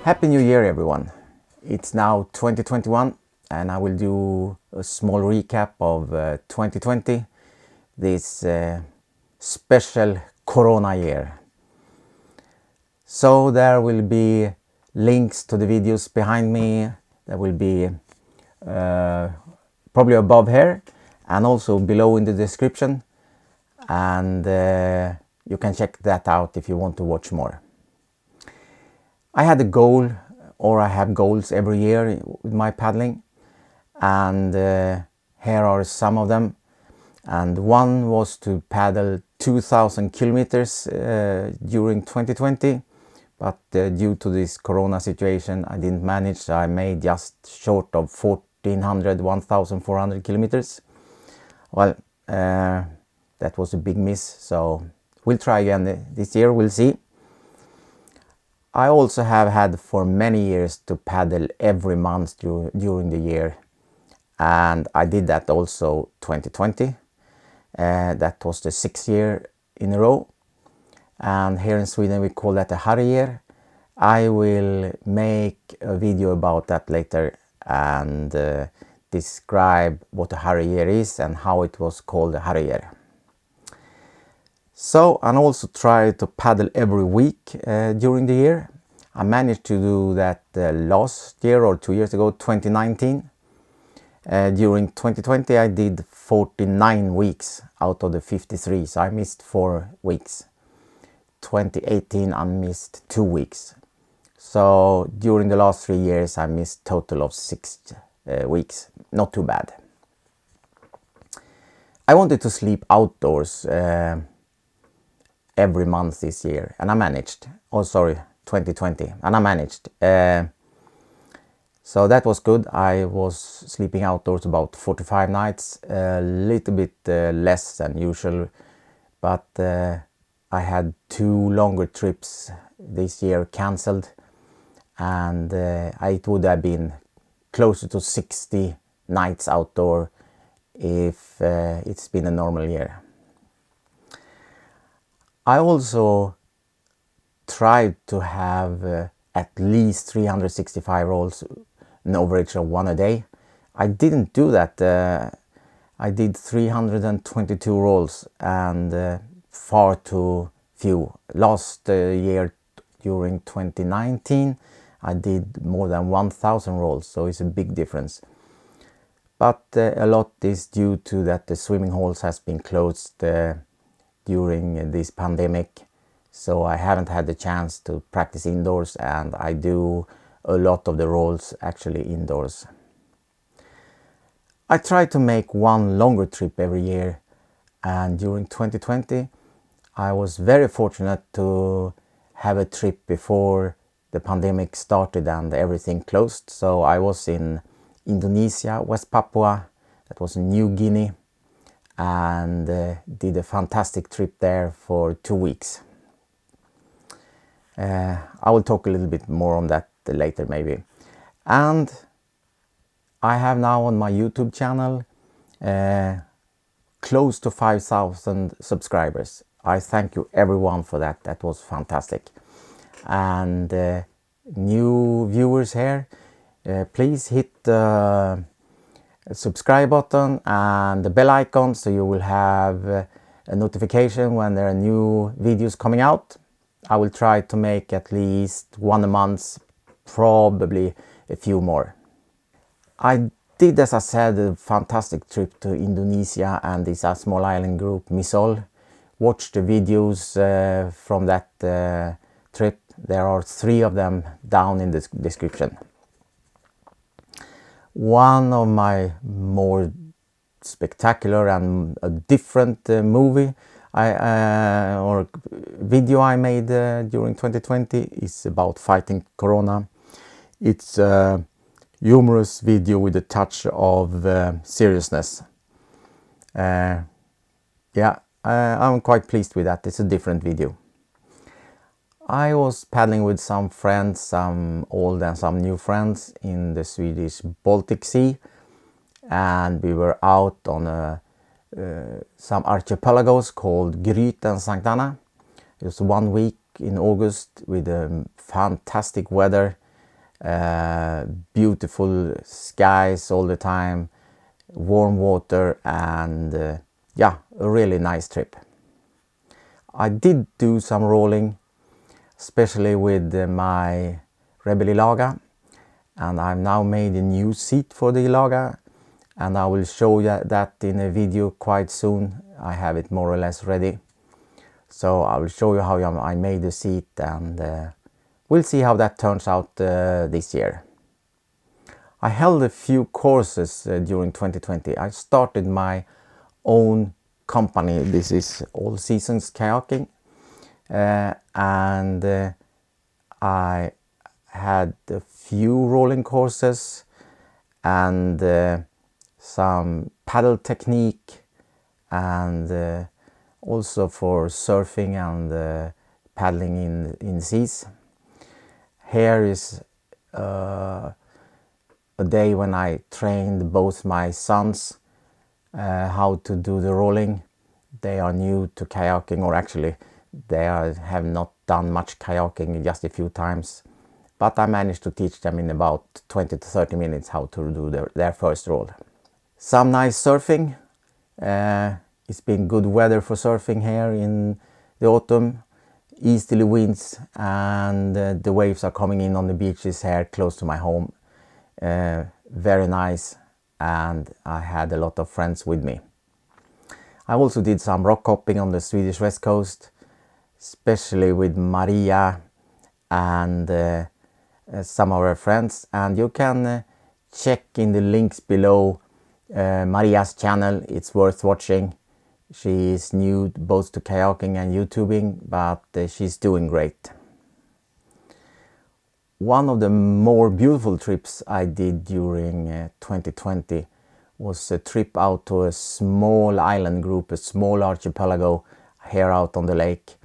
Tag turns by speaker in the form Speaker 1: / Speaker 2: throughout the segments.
Speaker 1: Happy New Year everyone! It's now 2021 and I will do a small recap of 2020, this special Corona year. So there will be links to the videos behind me, there will be probably above here and also below in the description, and you can check that out if you want to watch more. I had a goal, or I have goals every year with my paddling, and here are some of them. And one was to paddle 2,000 kilometers during 2020, but due to this Corona situation I didn't manage, so I made just short of 1,400 kilometers. Well, that was a big miss, so we'll try again this year, we'll see. I also have had for many years to paddle every month during the year, and I did that also 2020. That was the 6th year in a row, and here in Sweden we call that a harryear. I will make a video about that later and describe what a harryear is and how it was called a harryear. So, and also try to paddle every week during the year. I managed to do that last year or 2 years ago, 2019. During 2020 I did 49 weeks out of the 53, so I missed 4 weeks. 2018 I missed 2 weeks. So during the last 3 years I missed total of 6 weeks. Not too bad. I wanted to sleep outdoors every month this year, and I managed. 2020, and I managed. So that was good. I was sleeping outdoors about 45 nights, a little bit less than usual, but I had 2 longer trips this year cancelled, and it would have been closer to 60 nights outdoor if it's been a normal year. I also tried to have at least 365 rolls, an average of 1 a day. I didn't do that. I did 322 rolls, and far too few. Last year, during 2019, I did more than 1,000 rolls, so it's a big difference. But a lot is due to that the swimming holes has been closed during this pandemic, so I haven't had the chance to practice indoors, and I do a lot of the rolls actually indoors. I try to make 1 longer trip every year, and during 2020 I was very fortunate to have a trip before the pandemic started and everything closed. So I was in Indonesia, West Papua, that was New Guinea, and did a fantastic trip there for 2 weeks. I will talk a little bit more on that later maybe. And I have now on my YouTube channel close to 5,000 subscribers. I thank you everyone for that. That was fantastic. And new viewers here, please hit the subscribe button and the bell icon so you will have a notification when there are new videos coming out. I will try to make at least 1 a month, probably a few more. I did, as I said, a fantastic trip to Indonesia and this small island group, Misol. Watch the videos from that trip. There are 3 of them down in the description. One of my more spectacular and a different movie or video I made during 2020 is about fighting Corona. It's a humorous video with a touch of seriousness. I'm quite pleased with that. It's a different video. I was paddling with some friends, some old and some new friends, in the Swedish Baltic Sea, and we were out on some archipelagos called Gryt and Sankt Anna. It was 1 week in August with fantastic weather, beautiful skies all the time, warm water, and yeah, a really nice trip. I did do some rolling, especially with my Rebel Ilaga, and I've now made a new seat for the Ilaga, and I will show you that in a video quite soon. I have it more or less ready, so I will show you how I made the seat, and we'll see how that turns out this year. I held a few courses during 2020. I started my own company. This is All Seasons Kayaking, and I had a few rolling courses and some paddle technique, and also for surfing and paddling in seas. Here is a day when I trained both my sons how to do the rolling. They are new to kayaking, or actually they have not done much kayaking, just a few times, but I managed to teach them in about 20 to 30 minutes how to do their first roll. Some nice surfing. It's been good weather for surfing here in the autumn. Easterly winds, and the waves are coming in on the beaches here close to my home. Very nice, and I had a lot of friends with me. I also did some rock hopping on the Swedish west coast, especially with Maria and some of her friends, and you can check in the links below Maria's channel. It's worth watching. She is new both to kayaking and YouTubing, but she's doing great. One of the more beautiful trips I did during 2020 was a trip out to a small island group, a small archipelago here out on the lake.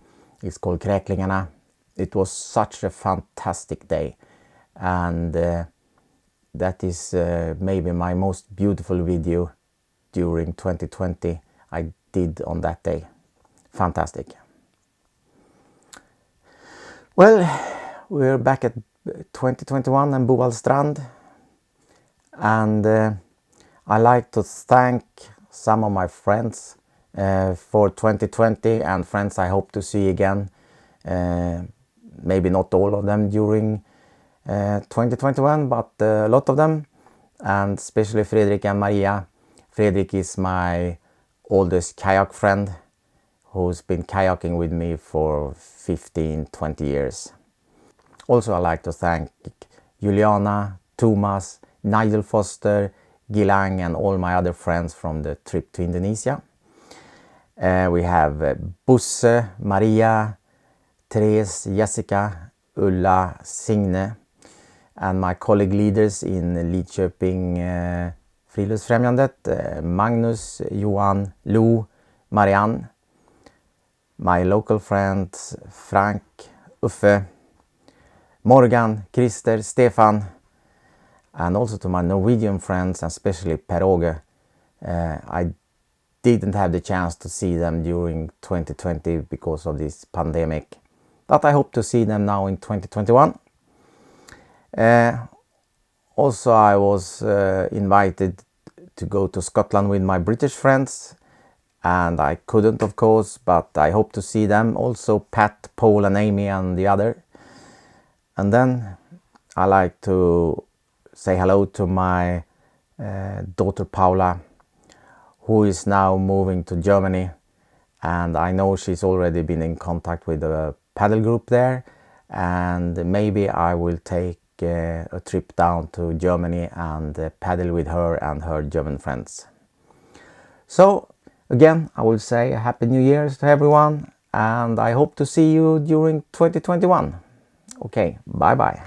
Speaker 1: It's called Kräklingarna. It was such a fantastic day, and that is maybe my most beautiful video during 2020 I did on that day. Fantastic. Well, we're back at 2021 and Bovallstrand, and I like to thank some of my friends for 2020, and friends I hope to see again, maybe not all of them during 2021, but a lot of them, and especially Fredrik and Maria. Fredrik is my oldest kayak friend who's been kayaking with me for 15-20 years. Also, I like to thank Juliana, Thomas, Nigel Foster, Gilang, and all my other friends from the trip to Indonesia. We have Bosse, Maria, Therese, Jessica, Ulla, Signe, and my colleague leaders in Lidköping Friluftsfrämjandet, Magnus, Johan, Lou, Marianne, my local friends Frank, Uffe, Morgan, Christer, Stefan, and also to my Norwegian friends, and especially Per Åge. I didn't have the chance to see them during 2020 because of this pandemic, but I hope to see them now in 2021. Also, I was invited to go to Scotland with my British friends, and I couldn't, of course, but I hope to see them. Also Pat, Paul, and Amy, and the other. And then I like to say hello to my daughter Paula, who is now moving to Germany, and I know she's already been in contact with a paddle group there, and maybe I will take a trip down to Germany and paddle with her and her German friends. So again, I will say a Happy New Year to everyone, and I hope to see you during 2021. Okay, bye bye.